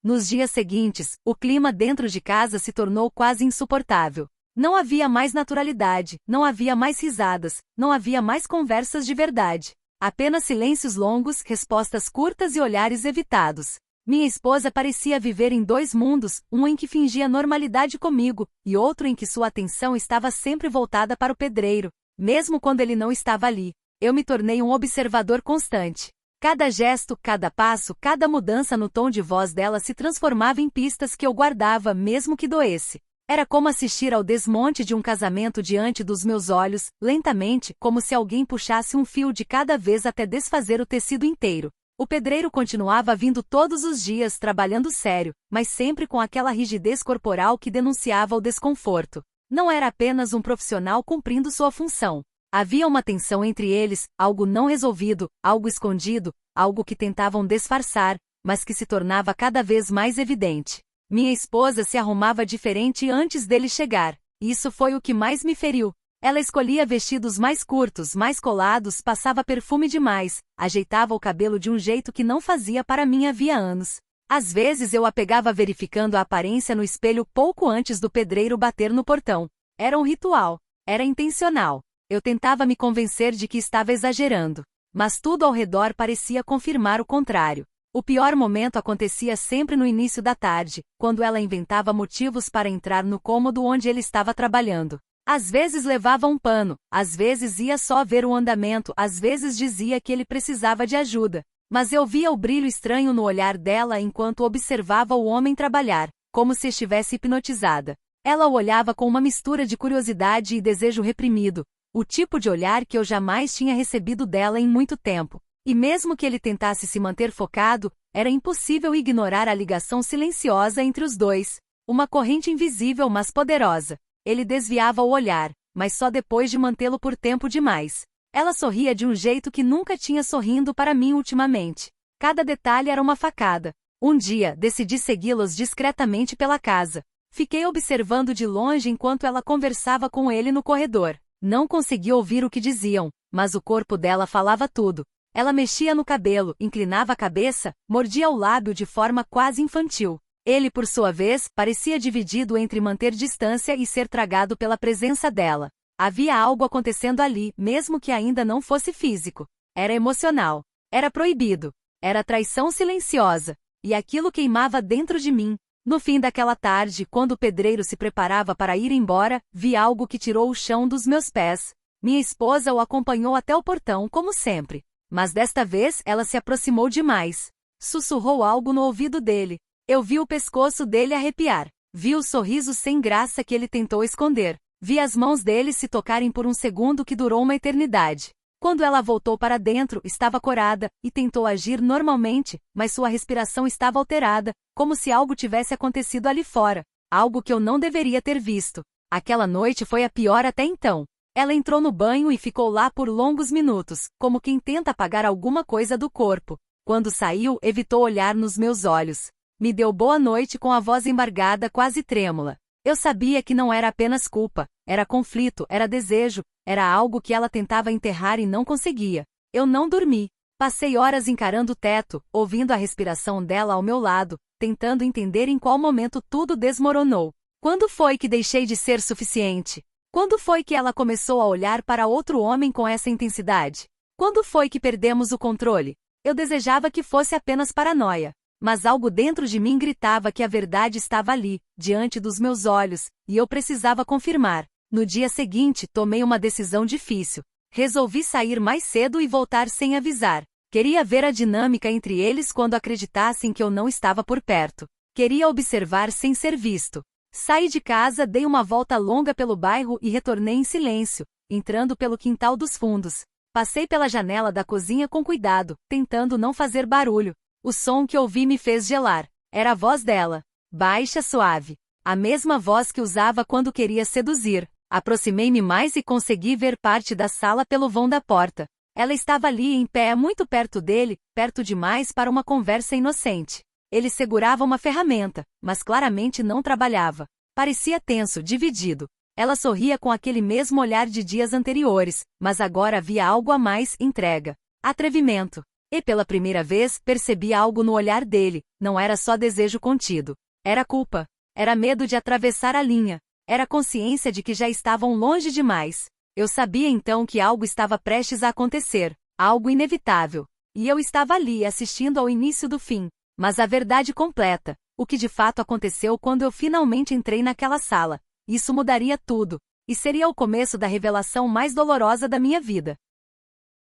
Nos dias seguintes, o clima dentro de casa se tornou quase insuportável. Não havia mais naturalidade, não havia mais risadas, não havia mais conversas de verdade. Apenas silêncios longos, respostas curtas e olhares evitados. Minha esposa parecia viver em dois mundos, um em que fingia normalidade comigo, e outro em que sua atenção estava sempre voltada para o pedreiro. Mesmo quando ele não estava ali, eu me tornei um observador constante. Cada gesto, cada passo, cada mudança no tom de voz dela se transformava em pistas que eu guardava, mesmo que doesse. Era como assistir ao desmonte de um casamento diante dos meus olhos, lentamente, como se alguém puxasse um fio de cada vez até desfazer o tecido inteiro. O pedreiro continuava vindo todos os dias, trabalhando sério, mas sempre com aquela rigidez corporal que denunciava o desconforto. Não era apenas um profissional cumprindo sua função. Havia uma tensão entre eles, algo não resolvido, algo escondido, algo que tentavam disfarçar, mas que se tornava cada vez mais evidente. Minha esposa se arrumava diferente antes dele chegar. Isso foi o que mais me feriu. Ela escolhia vestidos mais curtos, mais colados, passava perfume demais, ajeitava o cabelo de um jeito que não fazia para mim havia anos. Às vezes eu a pegava verificando a aparência no espelho pouco antes do pedreiro bater no portão. Era um ritual. Era intencional. Eu tentava me convencer de que estava exagerando. Mas tudo ao redor parecia confirmar o contrário. O pior momento acontecia sempre no início da tarde, quando ela inventava motivos para entrar no cômodo onde ele estava trabalhando. Às vezes levava um pano, às vezes ia só ver o andamento, às vezes dizia que ele precisava de ajuda. Mas eu via o brilho estranho no olhar dela enquanto observava o homem trabalhar, como se estivesse hipnotizada. Ela o olhava com uma mistura de curiosidade e desejo reprimido, o tipo de olhar que eu jamais tinha recebido dela em muito tempo. E mesmo que ele tentasse se manter focado, era impossível ignorar a ligação silenciosa entre os dois. Uma corrente invisível mas poderosa. Ele desviava o olhar, mas só depois de mantê-lo por tempo demais. Ela sorria de um jeito que nunca tinha sorrindo para mim ultimamente. Cada detalhe era uma facada. Um dia, decidi segui-los discretamente pela casa. Fiquei observando de longe enquanto ela conversava com ele no corredor. Não consegui ouvir o que diziam, mas o corpo dela falava tudo. Ela mexia no cabelo, inclinava a cabeça, mordia o lábio de forma quase infantil. Ele, por sua vez, parecia dividido entre manter distância e ser tragado pela presença dela. Havia algo acontecendo ali, mesmo que ainda não fosse físico. Era emocional. Era proibido. Era traição silenciosa. E aquilo queimava dentro de mim. No fim daquela tarde, quando o pedreiro se preparava para ir embora, vi algo que tirou o chão dos meus pés. Minha esposa o acompanhou até o portão, como sempre. Mas desta vez ela se aproximou demais. Sussurrou algo no ouvido dele. Eu vi o pescoço dele arrepiar. Vi o sorriso sem graça que ele tentou esconder. Vi as mãos dele se tocarem por um segundo que durou uma eternidade. Quando ela voltou para dentro, estava corada, e tentou agir normalmente, mas sua respiração estava alterada, como se algo tivesse acontecido ali fora. Algo que eu não deveria ter visto. Aquela noite foi a pior até então. Ela entrou no banho e ficou lá por longos minutos, como quem tenta apagar alguma coisa do corpo. Quando saiu, evitou olhar nos meus olhos. Me deu boa noite com a voz embargada, quase trêmula. Eu sabia que não era apenas culpa, era conflito, era desejo, era algo que ela tentava enterrar e não conseguia. Eu não dormi. Passei horas encarando o teto, ouvindo a respiração dela ao meu lado, tentando entender em qual momento tudo desmoronou. Quando foi que deixei de ser suficiente? Quando foi que ela começou a olhar para outro homem com essa intensidade? Quando foi que perdemos o controle? Eu desejava que fosse apenas paranoia. Mas algo dentro de mim gritava que a verdade estava ali, diante dos meus olhos, e eu precisava confirmar. No dia seguinte, tomei uma decisão difícil. Resolvi sair mais cedo e voltar sem avisar. Queria ver a dinâmica entre eles quando acreditassem que eu não estava por perto. Queria observar sem ser visto. Saí de casa, dei uma volta longa pelo bairro e retornei em silêncio, entrando pelo quintal dos fundos. Passei pela janela da cozinha com cuidado, tentando não fazer barulho. O som que ouvi me fez gelar. Era a voz dela. Baixa, suave. A mesma voz que usava quando queria seduzir. Aproximei-me mais e consegui ver parte da sala pelo vão da porta. Ela estava ali em pé, muito perto dele, perto demais para uma conversa inocente. Ele segurava uma ferramenta, mas claramente não trabalhava. Parecia tenso, dividido. Ela sorria com aquele mesmo olhar de dias anteriores, mas agora havia algo a mais: entrega. Atrevimento. E pela primeira vez, percebi algo no olhar dele. Não era só desejo contido. Era culpa. Era medo de atravessar a linha. Era consciência de que já estavam longe demais. Eu sabia então que algo estava prestes a acontecer. Algo inevitável. E eu estava ali, assistindo ao início do fim. Mas a verdade completa. O que de fato aconteceu quando eu finalmente entrei naquela sala. Isso mudaria tudo. E seria o começo da revelação mais dolorosa da minha vida.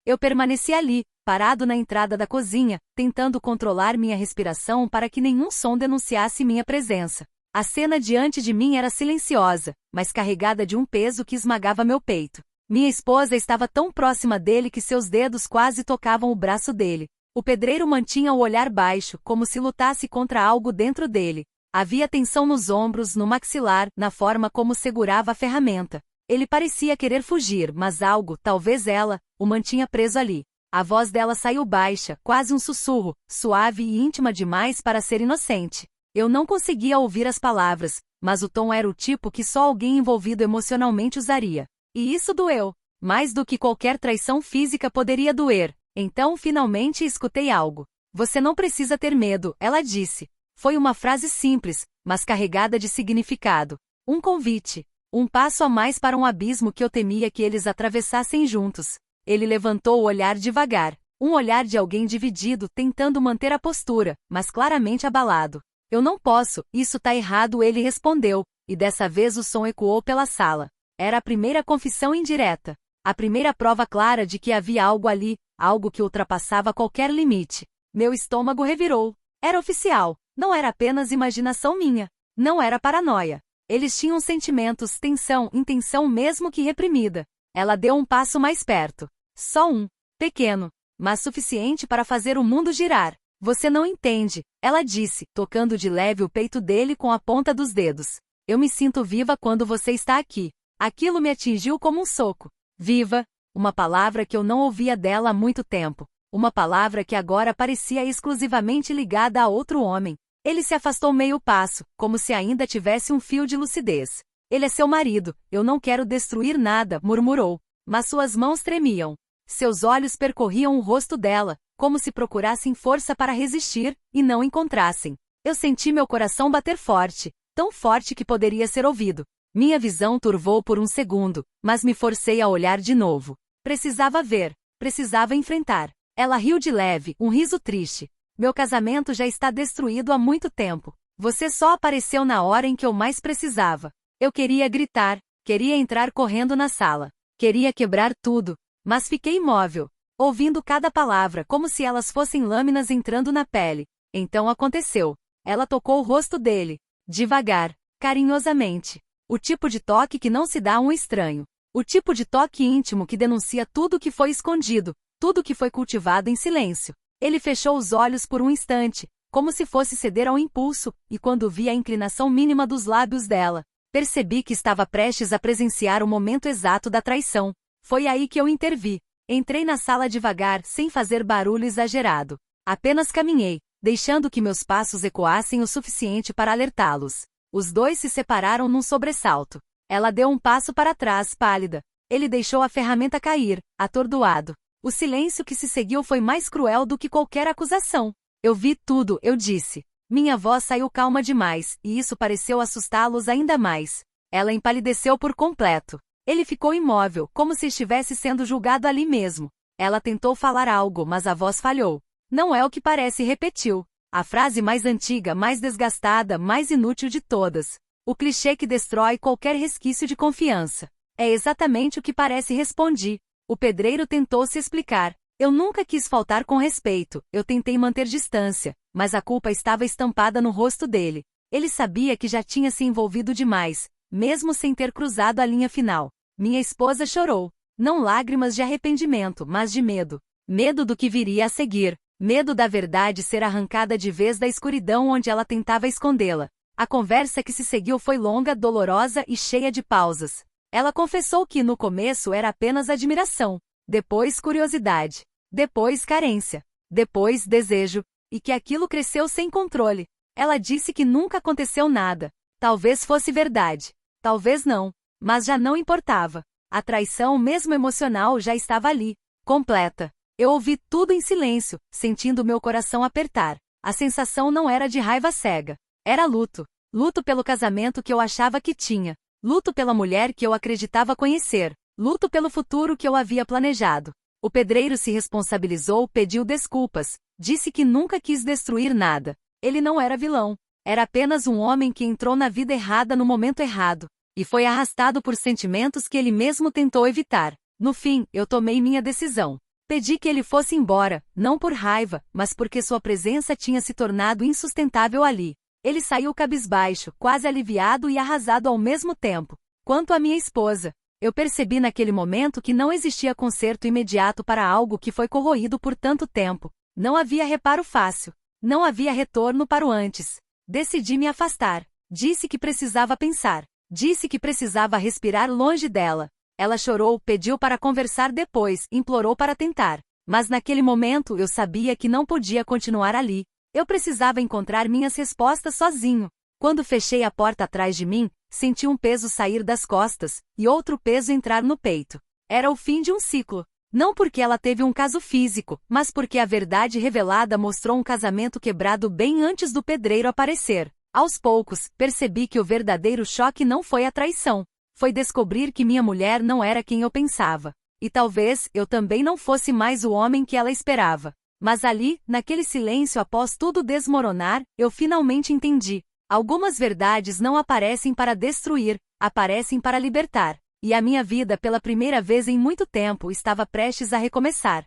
Eu permaneci ali, parado na entrada da cozinha, tentando controlar minha respiração para que nenhum som denunciasse minha presença. A cena diante de mim era silenciosa, mas carregada de um peso que esmagava meu peito. Minha esposa estava tão próxima dele que seus dedos quase tocavam o braço dele. O pedreiro mantinha o olhar baixo, como se lutasse contra algo dentro dele. Havia tensão nos ombros, no maxilar, na forma como segurava a ferramenta. Ele parecia querer fugir, mas algo, talvez ela, o mantinha preso ali. A voz dela saiu baixa, quase um sussurro, suave e íntima demais para ser inocente. Eu não conseguia ouvir as palavras, mas o tom era o tipo que só alguém envolvido emocionalmente usaria. E isso doeu. Mais do que qualquer traição física poderia doer. Então finalmente escutei algo. Você não precisa ter medo, ela disse. Foi uma frase simples, mas carregada de significado. Um convite. Um passo a mais para um abismo que eu temia que eles atravessassem juntos. Ele levantou o olhar devagar. Um olhar de alguém dividido, tentando manter a postura, mas claramente abalado. Eu não posso, isso tá errado, ele respondeu, e dessa vez o som ecoou pela sala. Era a primeira confissão indireta. A primeira prova clara de que havia algo ali, algo que ultrapassava qualquer limite. Meu estômago revirou. Era oficial. Não era apenas imaginação minha. Não era paranoia. Eles tinham sentimentos, tensão, intenção mesmo que reprimida. Ela deu um passo mais perto. Só um. Pequeno. Mas suficiente para fazer o mundo girar. Você não entende, ela disse, tocando de leve o peito dele com a ponta dos dedos. Eu me sinto viva quando você está aqui. Aquilo me atingiu como um soco. Viva. Uma palavra que eu não ouvia dela há muito tempo. Uma palavra que agora parecia exclusivamente ligada a outro homem. Ele se afastou meio passo, como se ainda tivesse um fio de lucidez. Ele é seu marido, eu não quero destruir nada, murmurou. Mas suas mãos tremiam. Seus olhos percorriam o rosto dela, como se procurassem força para resistir, e não encontrassem. Eu senti meu coração bater forte, tão forte que poderia ser ouvido. Minha visão turvou por um segundo, mas me forcei a olhar de novo. Precisava ver, precisava enfrentar. Ela riu de leve, um riso triste. Meu casamento já está destruído há muito tempo. Você só apareceu na hora em que eu mais precisava. Eu queria gritar, queria entrar correndo na sala. Queria quebrar tudo, mas fiquei imóvel, ouvindo cada palavra como se elas fossem lâminas entrando na pele. Então aconteceu. Ela tocou o rosto dele, devagar, carinhosamente. O tipo de toque que não se dá a um estranho. O tipo de toque íntimo que denuncia tudo que foi escondido, tudo que foi cultivado em silêncio. Ele fechou os olhos por um instante, como se fosse ceder ao impulso, e quando vi a inclinação mínima dos lábios dela, percebi que estava prestes a presenciar o momento exato da traição. Foi aí que eu intervi. Entrei na sala devagar, sem fazer barulho exagerado. Apenas caminhei, deixando que meus passos ecoassem o suficiente para alertá-los. Os dois se separaram num sobressalto. Ela deu um passo para trás, pálida. Ele deixou a ferramenta cair, atordoado. O silêncio que se seguiu foi mais cruel do que qualquer acusação. Eu vi tudo, eu disse. Minha voz saiu calma demais, e isso pareceu assustá-los ainda mais. Ela empalideceu por completo. Ele ficou imóvel, como se estivesse sendo julgado ali mesmo. Ela tentou falar algo, mas a voz falhou. Não é o que parece, repetiu. A frase mais antiga, mais desgastada, mais inútil de todas. O clichê que destrói qualquer resquício de confiança. É exatamente o que parece, respondi. O pedreiro tentou se explicar. Eu nunca quis faltar com respeito, eu tentei manter distância, mas a culpa estava estampada no rosto dele. Ele sabia que já tinha se envolvido demais, mesmo sem ter cruzado a linha final. Minha esposa chorou. Não lágrimas de arrependimento, mas de medo. Medo do que viria a seguir. Medo da verdade ser arrancada de vez da escuridão onde ela tentava escondê-la. A conversa que se seguiu foi longa, dolorosa e cheia de pausas. Ela confessou que no começo era apenas admiração, depois curiosidade, depois carência, depois desejo, e que aquilo cresceu sem controle. Ela disse que nunca aconteceu nada. Talvez fosse verdade, talvez não, mas já não importava. A traição, mesmo emocional, já estava ali, completa. Eu ouvi tudo em silêncio, sentindo meu coração apertar. A sensação não era de raiva cega. Era luto. Luto pelo casamento que eu achava que tinha. Luto pela mulher que eu acreditava conhecer. Luto pelo futuro que eu havia planejado. O pedreiro se responsabilizou, pediu desculpas. Disse que nunca quis destruir nada. Ele não era vilão. Era apenas um homem que entrou na vida errada no momento errado. E foi arrastado por sentimentos que ele mesmo tentou evitar. No fim, eu tomei minha decisão. Pedi que ele fosse embora, não por raiva, mas porque sua presença tinha se tornado insustentável ali. Ele saiu cabisbaixo, quase aliviado e arrasado ao mesmo tempo. Quanto à minha esposa, eu percebi naquele momento que não existia conserto imediato para algo que foi corroído por tanto tempo. Não havia reparo fácil. Não havia retorno para o antes. Decidi me afastar. Disse que precisava pensar. Disse que precisava respirar longe dela. Ela chorou, pediu para conversar depois, implorou para tentar. Mas naquele momento eu sabia que não podia continuar ali. Eu precisava encontrar minhas respostas sozinho. Quando fechei a porta atrás de mim, senti um peso sair das costas, e outro peso entrar no peito. Era o fim de um ciclo. Não porque ela teve um caso físico, mas porque a verdade revelada mostrou um casamento quebrado bem antes do pedreiro aparecer. Aos poucos, percebi que o verdadeiro choque não foi a traição. Foi descobrir que minha mulher não era quem eu pensava. E talvez eu também não fosse mais o homem que ela esperava. Mas ali, naquele silêncio após tudo desmoronar, eu finalmente entendi. Algumas verdades não aparecem para destruir, aparecem para libertar. E a minha vida pela primeira vez em muito tempo estava prestes a recomeçar.